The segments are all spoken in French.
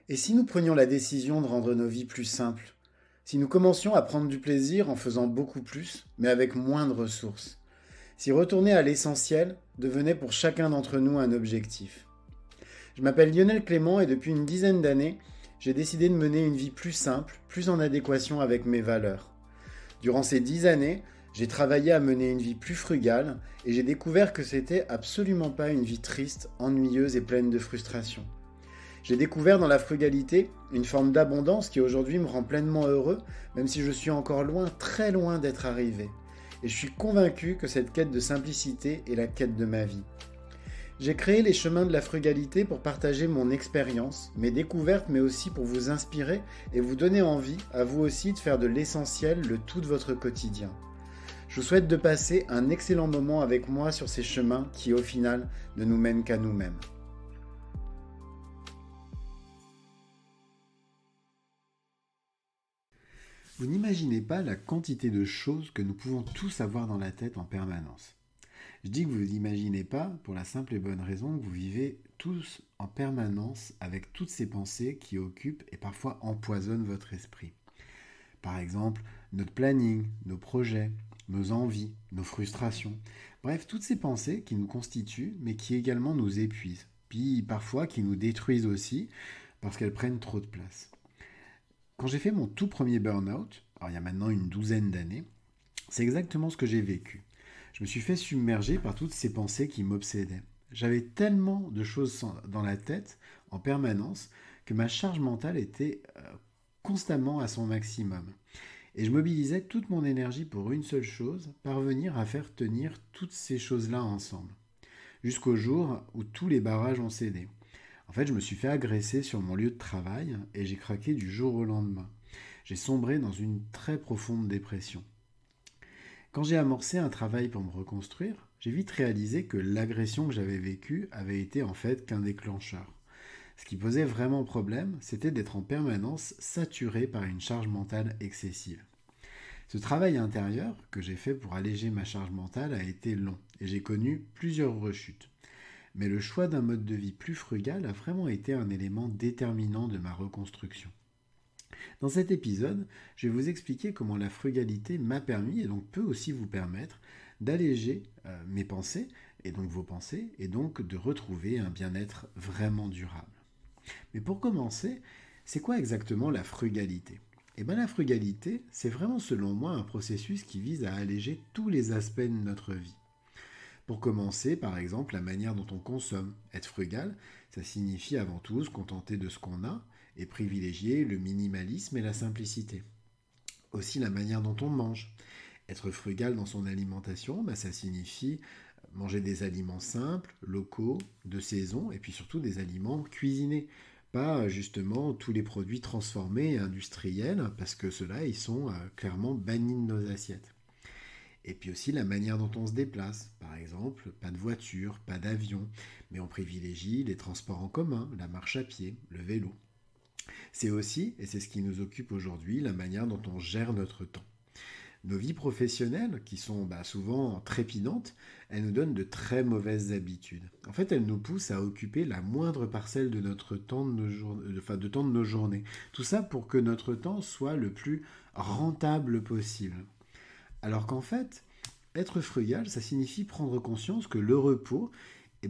Et si nous prenions la décision de rendre nos vies plus simples? Si nous commencions à prendre du plaisir en faisant beaucoup plus, mais avec moins de ressources? Si retourner à l'essentiel devenait pour chacun d'entre nous un objectif? Je m'appelle Lionel Clément et depuis une dizaine d'années, j'ai décidé de mener une vie plus simple, plus en adéquation avec mes valeurs. Durant ces 10 années, j'ai travaillé à mener une vie plus frugale et j'ai découvert que c'était absolument pas une vie triste, ennuyeuse et pleine de frustration. J'ai découvert dans la frugalité une forme d'abondance qui aujourd'hui me rend pleinement heureux, même si je suis encore loin, très loin d'être arrivé. Et je suis convaincu que cette quête de simplicité est la quête de ma vie. J'ai créé les chemins de la frugalité pour partager mon expérience, mes découvertes, mais aussi pour vous inspirer et vous donner envie, à vous aussi, de faire de l'essentiel le tout de votre quotidien. Je vous souhaite de passer un excellent moment avec moi sur ces chemins qui, au final, ne nous mènent qu'à nous-mêmes. Vous n'imaginez pas la quantité de choses que nous pouvons tous avoir dans la tête en permanence. Je dis que vous n'imaginez pas pour la simple et bonne raison que vous vivez tous en permanence avec toutes ces pensées qui occupent et parfois empoisonnent votre esprit. Par exemple, notre planning, nos projets, nos envies, nos frustrations. Bref, toutes ces pensées qui nous constituent mais qui également nous épuisent. Puis parfois qui nous détruisent aussi parce qu'elles prennent trop de place. Quand j'ai fait mon tout premier burn-out, alors il y a maintenant une douzaine d'années, c'est exactement ce que j'ai vécu. Je me suis fait submerger par toutes ces pensées qui m'obsédaient. J'avais tellement de choses dans la tête en permanence que ma charge mentale était constamment à son maximum. Et je mobilisais toute mon énergie pour une seule chose, parvenir à faire tenir toutes ces choses-là ensemble. Jusqu'au jour où tous les barrages ont cédé. En fait, je me suis fait agresser sur mon lieu de travail et j'ai craqué du jour au lendemain. J'ai sombré dans une très profonde dépression. Quand j'ai amorcé un travail pour me reconstruire, j'ai vite réalisé que l'agression que j'avais vécue avait été en fait qu'un déclencheur. Ce qui posait vraiment problème, c'était d'être en permanence saturé par une charge mentale excessive. Ce travail intérieur que j'ai fait pour alléger ma charge mentale a été long et j'ai connu plusieurs rechutes. Mais le choix d'un mode de vie plus frugal a vraiment été un élément déterminant de ma reconstruction. Dans cet épisode, je vais vous expliquer comment la frugalité m'a permis, et donc peut aussi vous permettre, d'alléger mes pensées, et donc vos pensées, et donc de retrouver un bien-être vraiment durable. Mais pour commencer, c'est quoi exactement la frugalité? Eh bien la frugalité, c'est vraiment selon moi un processus qui vise à alléger tous les aspects de notre vie. Pour commencer, par exemple, la manière dont on consomme. Être frugal, ça signifie avant tout se contenter de ce qu'on a et privilégier le minimalisme et la simplicité. Aussi la manière dont on mange. Être frugal dans son alimentation, ça signifie manger des aliments simples, locaux, de saison, et puis surtout des aliments cuisinés. Pas justement tous les produits transformés et industriels, parce que ceux-là, ils sont clairement bannis de nos assiettes. Et puis aussi la manière dont on se déplace. Par exemple, pas de voiture, pas d'avion, mais on privilégie les transports en commun, la marche à pied, le vélo. C'est aussi, et c'est ce qui nous occupe aujourd'hui, la manière dont on gère notre temps. Nos vies professionnelles, qui sont souvent trépidantes, elles nous donnent de très mauvaises habitudes. En fait, elles nous poussent à occuper la moindre parcelle de notre temps de temps de nos journées. Tout ça pour que notre temps soit le plus rentable possible. Alors qu'en fait, être frugal, ça signifie prendre conscience que le repos,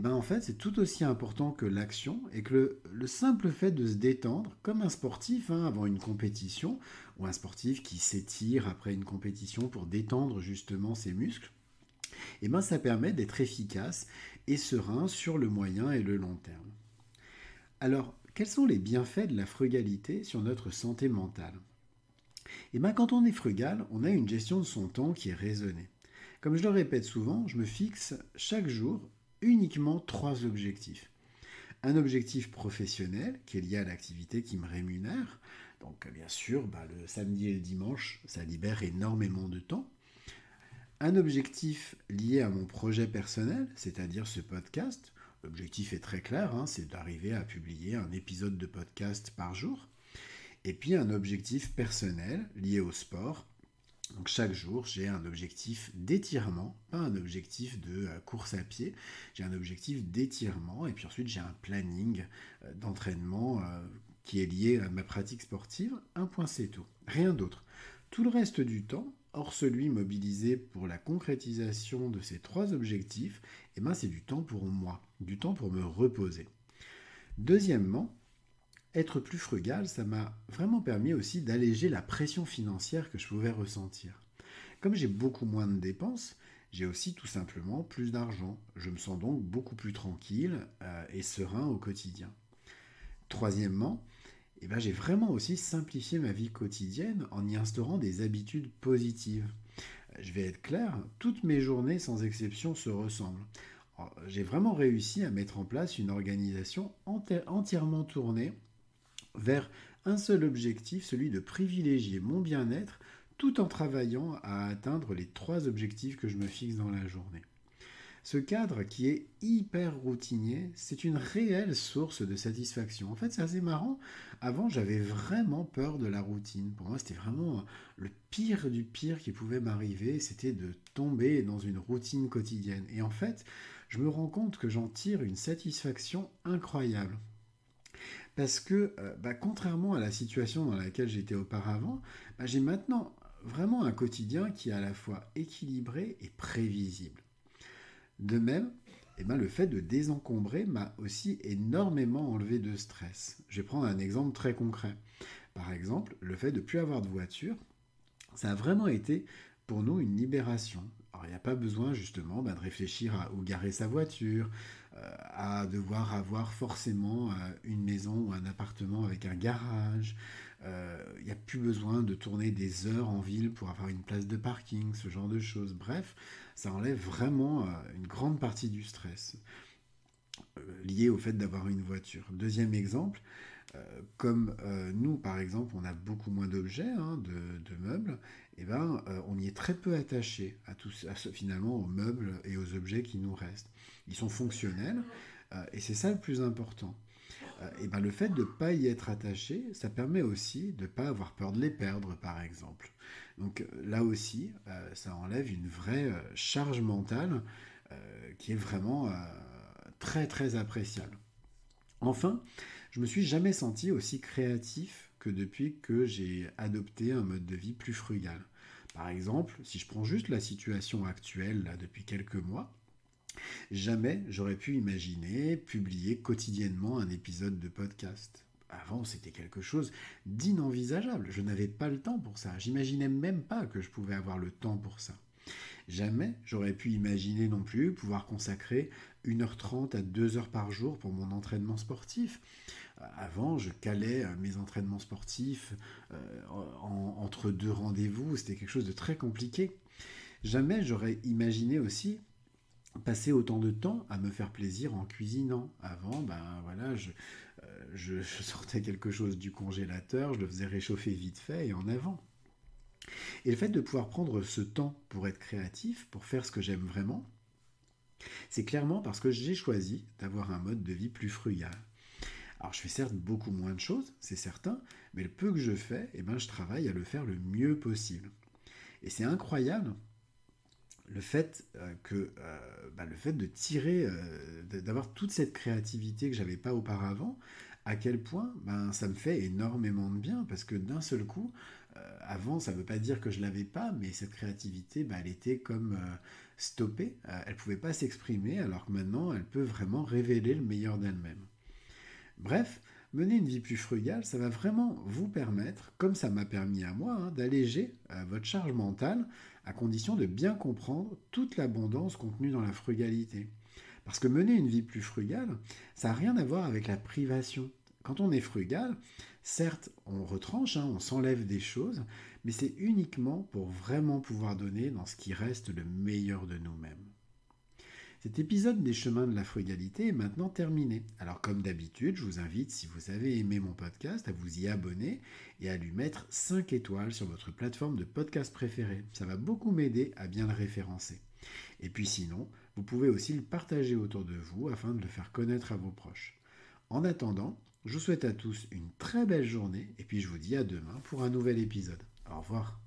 en fait, c'est tout aussi important que l'action et que le simple fait de se détendre, comme un sportif avant une compétition, ou un sportif qui s'étire après une compétition pour détendre justement ses muscles, ça permet d'être efficace et serein sur le moyen et le long terme. Alors, quels sont les bienfaits de la frugalité sur notre santé mentale? Quand on est frugal, on a une gestion de son temps qui est raisonnée. Comme je le répète souvent, je me fixe chaque jour uniquement 3 objectifs. Un objectif professionnel qui est lié à l'activité qui me rémunère. Donc bien sûr, le samedi et le dimanche, ça libère énormément de temps. Un objectif lié à mon projet personnel, c'est-à-dire ce podcast. L'objectif est très clair, c'est d'arriver à publier un épisode de podcast par jour. Et puis un objectif personnel lié au sport. Donc chaque jour, j'ai un objectif d'étirement, pas un objectif de course à pied. J'ai un objectif d'étirement et puis ensuite j'ai un planning d'entraînement qui est lié à ma pratique sportive, un point c'est tout, rien d'autre. Tout le reste du temps, hors celui mobilisé pour la concrétisation de ces 3 objectifs, c'est du temps pour moi, du temps pour me reposer. Deuxièmement, être plus frugal, ça m'a vraiment permis aussi d'alléger la pression financière que je pouvais ressentir. Comme j'ai beaucoup moins de dépenses, j'ai aussi tout simplement plus d'argent. Je me sens donc beaucoup plus tranquille et serein au quotidien. Troisièmement, j'ai vraiment aussi simplifié ma vie quotidienne en y instaurant des habitudes positives. Je vais être clair, toutes mes journées sans exception se ressemblent. Alors, j'ai vraiment réussi à mettre en place une organisation entièrement tournée vers un seul objectif, celui de privilégier mon bien-être tout en travaillant à atteindre les 3 objectifs que je me fixe dans la journée. Ce cadre qui est hyper routinier, c'est une réelle source de satisfaction. En fait, c'est assez marrant. Avant, j'avais vraiment peur de la routine. Pour moi, c'était vraiment le pire du pire qui pouvait m'arriver, c'était de tomber dans une routine quotidienne. Et en fait, je me rends compte que j'en tire une satisfaction incroyable. Parce que, contrairement à la situation dans laquelle j'étais auparavant, j'ai maintenant vraiment un quotidien qui est à la fois équilibré et prévisible. De même, le fait de désencombrer m'a aussi énormément enlevé de stress. Je vais prendre un exemple très concret. Par exemple, le fait de ne plus avoir de voiture, ça a vraiment été pour nous une libération. Alors, il n'y a pas besoin justement de réfléchir à où garer sa voiture, à devoir avoir forcément une maison ou un appartement avec un garage. Il n'y a plus besoin de tourner des heures en ville pour avoir une place de parking, ce genre de choses. Bref, ça enlève vraiment une grande partie du stress lié au fait d'avoir une voiture. Deuxième exemple, comme nous, par exemple, on a beaucoup moins d'objets, de meubles, on y est très peu attaché finalement aux meubles et aux objets qui nous restent. Ils sont fonctionnels et c'est ça le plus important. Le fait de ne pas y être attaché, ça permet aussi de ne pas avoir peur de les perdre, par exemple. Donc là aussi, ça enlève une vraie charge mentale qui est vraiment très très appréciable. Enfin, je me suis jamais senti aussi créatif que depuis que j'ai adopté un mode de vie plus frugal. Par exemple, si je prends juste la situation actuelle là, depuis quelques mois, jamais j'aurais pu imaginer publier quotidiennement un épisode de podcast. Avant, c'était quelque chose d'inenvisageable. Je n'avais pas le temps pour ça. J'imaginais même pas que je pouvais avoir le temps pour ça. Jamais j'aurais pu imaginer non plus pouvoir consacrer 1h30 à 2 heures par jour pour mon entraînement sportif. Avant, je calais mes entraînements sportifs entre 2 rendez-vous. C'était quelque chose de très compliqué. Jamais j'aurais imaginé aussi passer autant de temps à me faire plaisir en cuisinant. Avant, je sortais quelque chose du congélateur, je le faisais réchauffer vite fait et en avant. Et le fait de pouvoir prendre ce temps pour être créatif, pour faire ce que j'aime vraiment, c'est clairement parce que j'ai choisi d'avoir un mode de vie plus frugal. Alors je fais certes beaucoup moins de choses, c'est certain, mais le peu que je fais, je travaille à le faire le mieux possible. Et c'est incroyable le fait le fait de tirer, d'avoir toute cette créativité que j'avais pas auparavant, à quel point ça me fait énormément de bien, parce que d'un seul coup, avant, ça ne veut pas dire que je l'avais pas, mais cette créativité, elle était comme stoppée, elle ne pouvait pas s'exprimer, alors que maintenant, elle peut vraiment révéler le meilleur d'elle-même. Bref, mener une vie plus frugale, ça va vraiment vous permettre, comme ça m'a permis à moi, d'alléger votre charge mentale, à condition de bien comprendre toute l'abondance contenue dans la frugalité. Parce que mener une vie plus frugale, ça n'a rien à voir avec la privation. Quand on est frugal, certes, on retranche, on s'enlève des choses, mais c'est uniquement pour vraiment pouvoir donner dans ce qui reste le meilleur de nous-mêmes. Cet épisode des chemins de la frugalité est maintenant terminé. Alors comme d'habitude, je vous invite, si vous avez aimé mon podcast, à vous y abonner et à lui mettre 5 étoiles sur votre plateforme de podcast préférée. Ça va beaucoup m'aider à bien le référencer. Et puis sinon, vous pouvez aussi le partager autour de vous afin de le faire connaître à vos proches. En attendant, je vous souhaite à tous une très belle journée et puis je vous dis à demain pour un nouvel épisode. Au revoir.